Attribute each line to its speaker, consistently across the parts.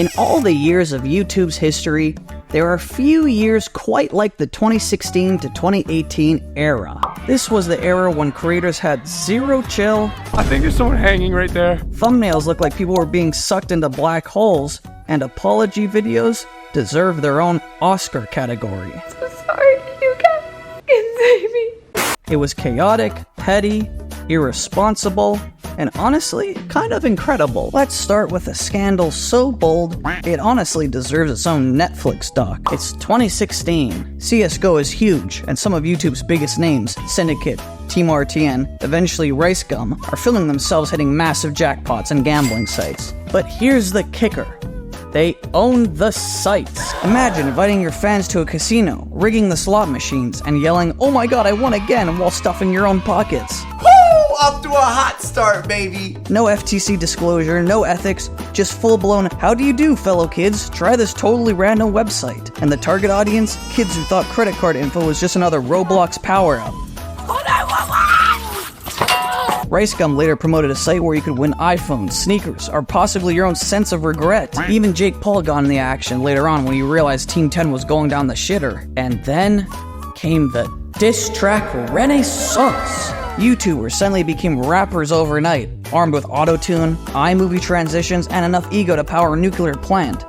Speaker 1: In all the years of YouTube's history, there are few years quite like the 2016 to 2018 era. This was the era when creators had zero chill.
Speaker 2: I think there's someone hanging right there.
Speaker 1: Thumbnails looked like people were being sucked into black holes, and apology videos deserve their own Oscar category.
Speaker 3: I'm sorry, you guys can save me.
Speaker 1: It was chaotic, petty, irresponsible, and honestly, kind of incredible. Let's start with a scandal so bold, it honestly deserves its own Netflix doc. It's 2016. CSGO is huge, and some of YouTube's biggest names, Syndicate, TmarTn, eventually RiceGum, are filming themselves hitting massive jackpots and gambling sites. But here's the kicker. They own the sites. Imagine inviting your fans to a casino, rigging the slot machines, and yelling, "Oh my god, I won again," while stuffing your own pockets.
Speaker 4: Woo! Off to a hot start, baby!
Speaker 1: No FTC disclosure, no ethics, just full-blown, "How do you do, fellow kids? Try this totally random website." And the target audience? Kids who thought credit card info was just another Roblox power-up. RiceGum later promoted a site where you could win iPhones, sneakers, or possibly your own sense of regret. Even Jake Paul got in the action later on when he realized Team 10 was going down the shitter. And then came the Disstrack Renaissance. YouTubers suddenly became rappers overnight, armed with auto-tune, iMovie transitions, and enough ego to power a nuclear plant.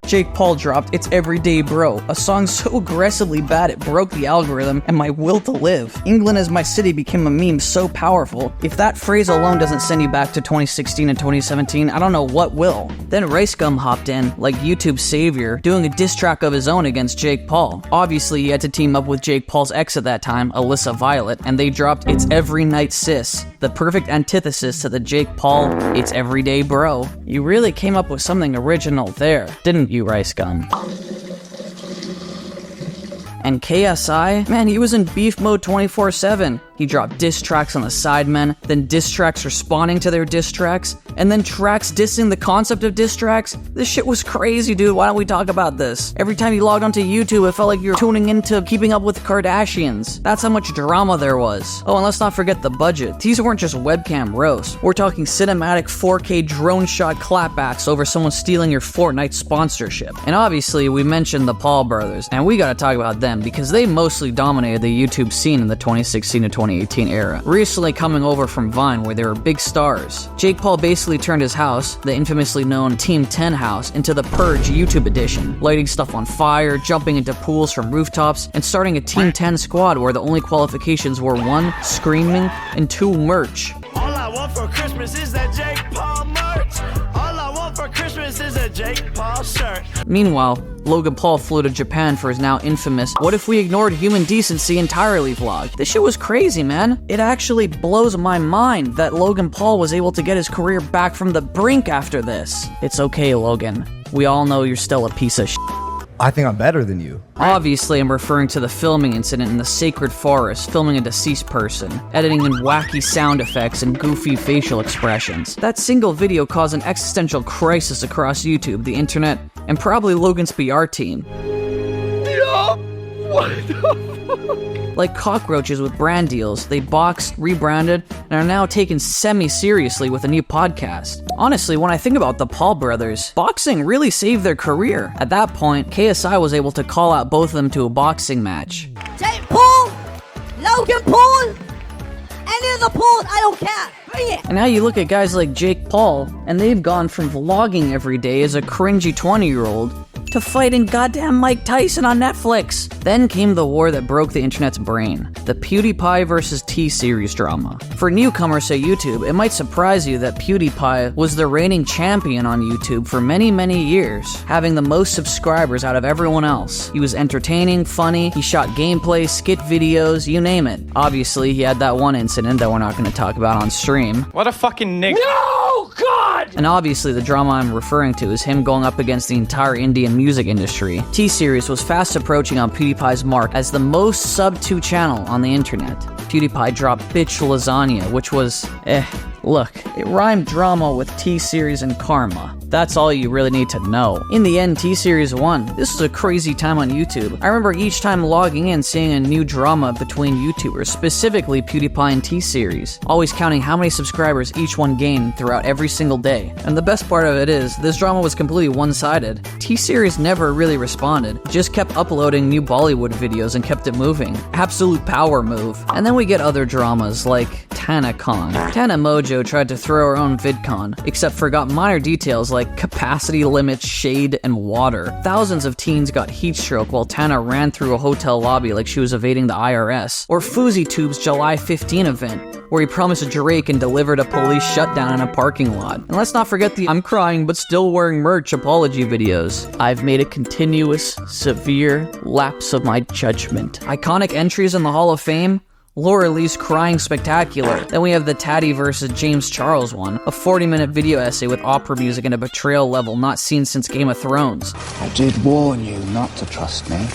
Speaker 1: Jake Paul dropped It's Everyday Bro, a song so aggressively bad it broke the algorithm and my will to live. England is my city became a meme so powerful, if that phrase alone doesn't send you back to 2016 and 2017, I don't know what will. Then RiceGum hopped in, like YouTube's savior, doing a diss track of his own against Jake Paul. Obviously, he had to team up with Jake Paul's ex at that time, Alyssa Violet, and they dropped It's Every Night Sis, the perfect antithesis to the Jake Paul It's Everyday Bro. You really came up with something original there, didn't you, RiceGum? And KSI? Man, he was in beef mode 24/7. He dropped diss tracks on the Sidemen, then diss tracks responding to their diss tracks, and then tracks dissing the concept of diss tracks. This shit was crazy, dude. Why don't we talk about this? Every time you logged onto YouTube, it felt like you were tuning into Keeping Up with the Kardashians. That's how much drama there was. Oh, and let's not forget the budget. These weren't just webcam roasts. We're talking cinematic 4K drone shot clapbacks over someone stealing your Fortnite sponsorship. And obviously, we mentioned the Paul brothers, and we gotta talk about them because they mostly dominated the YouTube scene in the 2016 to 2018 era, recently coming over from Vine where they were big stars. Jake Paul basically turned his house, the infamously known Team 10 house, into the Purge YouTube edition, lighting stuff on fire, jumping into pools from rooftops, and starting a Team 10 squad where the only qualifications were 1, screaming, and 2, merch.
Speaker 5: All I want for Christmas is that Jake Paul merch. All I want for Christmas is a Jake Paul shirt.
Speaker 1: Meanwhile, Logan Paul flew to Japan for his now infamous "What if we ignored human decency entirely" vlog. This shit was crazy, man. It actually blows my mind that Logan Paul was able to get his career back from the brink after this. It's okay, Logan. We all know you're still a piece of shit.
Speaker 4: I think I'm better than you.
Speaker 1: Obviously, I'm referring to the filming incident in the sacred forest, filming a deceased person, editing in wacky sound effects and goofy facial expressions. That single video caused an existential crisis across YouTube, the internet, and probably Logan's PR team.
Speaker 2: Yo! What the fuck?
Speaker 1: Like cockroaches with brand deals, they boxed, rebranded, and are now taken semi-seriously with a new podcast. Honestly, when I think about the Paul brothers, boxing really saved their career. At that point, KSI was able to call out both of them to a boxing match.
Speaker 6: Jake Paul, Logan Paul, any of the Pauls, I don't care. Bring it.
Speaker 1: And now you look at guys like Jake Paul, and they've gone from vlogging every day as a cringy 20-year-old to fighting goddamn Mike Tyson on Netflix. Then came the war that broke the internet's brain, the Pewdiepie Vs T-Series drama. For newcomers to YouTube, it might surprise you that Pewdiepie was the reigning champion on YouTube for many, many years, having the most subscribers out of everyone else. He was entertaining, funny, he shot gameplay, skit videos, you name it. Obviously, he had that one incident that we're not going to talk about on stream.
Speaker 2: What a fucking nigga. No, God!
Speaker 1: And obviously, the drama I'm referring to is him going up against the entire Indian music industry. T-Series was fast approaching on PewDiePie's mark as the most sub-to channel on the internet. PewDiePie dropped Bitch Lasagna, which was Look, it rhymed drama with T-Series and karma. That's all you really need to know. In the end, T-Series won. This was a crazy time on YouTube. I remember each time logging in seeing a new drama between YouTubers, specifically Pewdiepie and T-Series, always counting how many subscribers each one gained throughout every single day. And the best part of it is, this drama was completely one-sided. T-Series never really responded, just kept uploading new Bollywood videos and kept it moving. Absolute power move. And then we get other dramas like Tanacon. Tana Mojo tried to throw her own VidCon, except forgot minor details like capacity limits, shade, and water. Thousands of teens got heat stroke while Tana ran through a hotel lobby like she was evading the IRS. Or FouseyTube's July 15 event, where he promised Drake and delivered a police shutdown in a parking lot. And let's not forget the I'm crying but still wearing merch apology videos. I've made a continuous, severe lapse of my judgment. Iconic entries in the Hall of Fame? Laura Lee's Crying Spectacular. Then we have the Tati vs James Charles one, a 40-minute video essay with opera music and a betrayal level not seen since Game of Thrones.
Speaker 7: I did warn you not to trust me.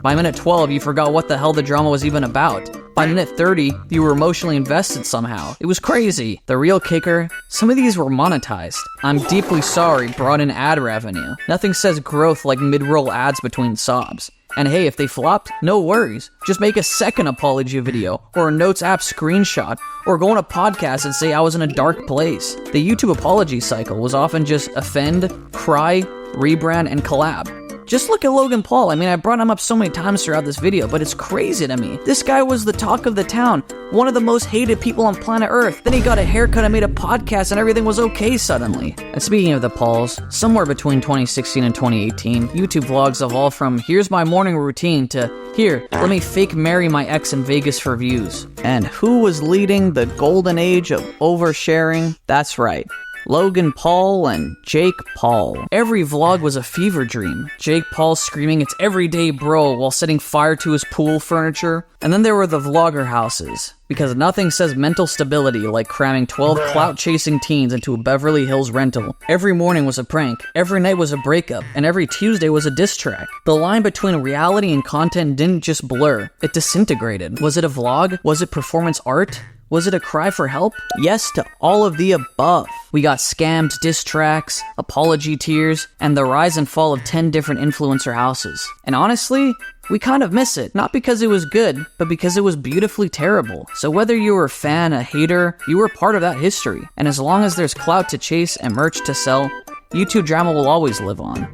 Speaker 1: By minute 12, you forgot what the hell the drama was even about. By minute 30, you were emotionally invested somehow. It was crazy. The real kicker, some of these were monetized. I'm deeply sorry brought in ad revenue. Nothing says growth like mid-roll ads between sobs. And hey, if they flopped, no worries. Just make a second apology video, or a Notes app screenshot, or go on a podcast and say I was in a dark place. The YouTube apology cycle was often just offend, cry, rebrand, and collab. Just look at Logan Paul. I mean, I brought him up so many times throughout this video, but it's crazy to me. This guy was the talk of the town, one of the most hated people on planet Earth. Then he got a haircut and made a podcast and everything was okay suddenly. And speaking of the Pauls, somewhere between 2016 and 2018, YouTube vlogs evolved from here's my morning routine to here, let me fake marry my ex in Vegas for views. And who was leading the golden age of oversharing? That's right. Logan Paul and Jake Paul. Every vlog was a fever dream. Jake Paul screaming it's everyday bro while setting fire to his pool furniture. And then there were the vlogger houses, because nothing says mental stability like cramming 12 clout-chasing teens into a Beverly Hills rental. Every morning was a prank, every night was a breakup, and every Tuesday was a diss track. The line between reality and content didn't just blur, it disintegrated. Was it a vlog? Was it performance art? Was it a cry for help? Yes to all of the above. We got scams, diss tracks, apology tears, and the rise and fall of 10 different influencer houses. And honestly, we kind of miss it. Not because it was good, but because it was beautifully terrible. So whether you were a fan, a hater, you were part of that history. And as long as there's clout to chase and merch to sell, YouTube drama will always live on.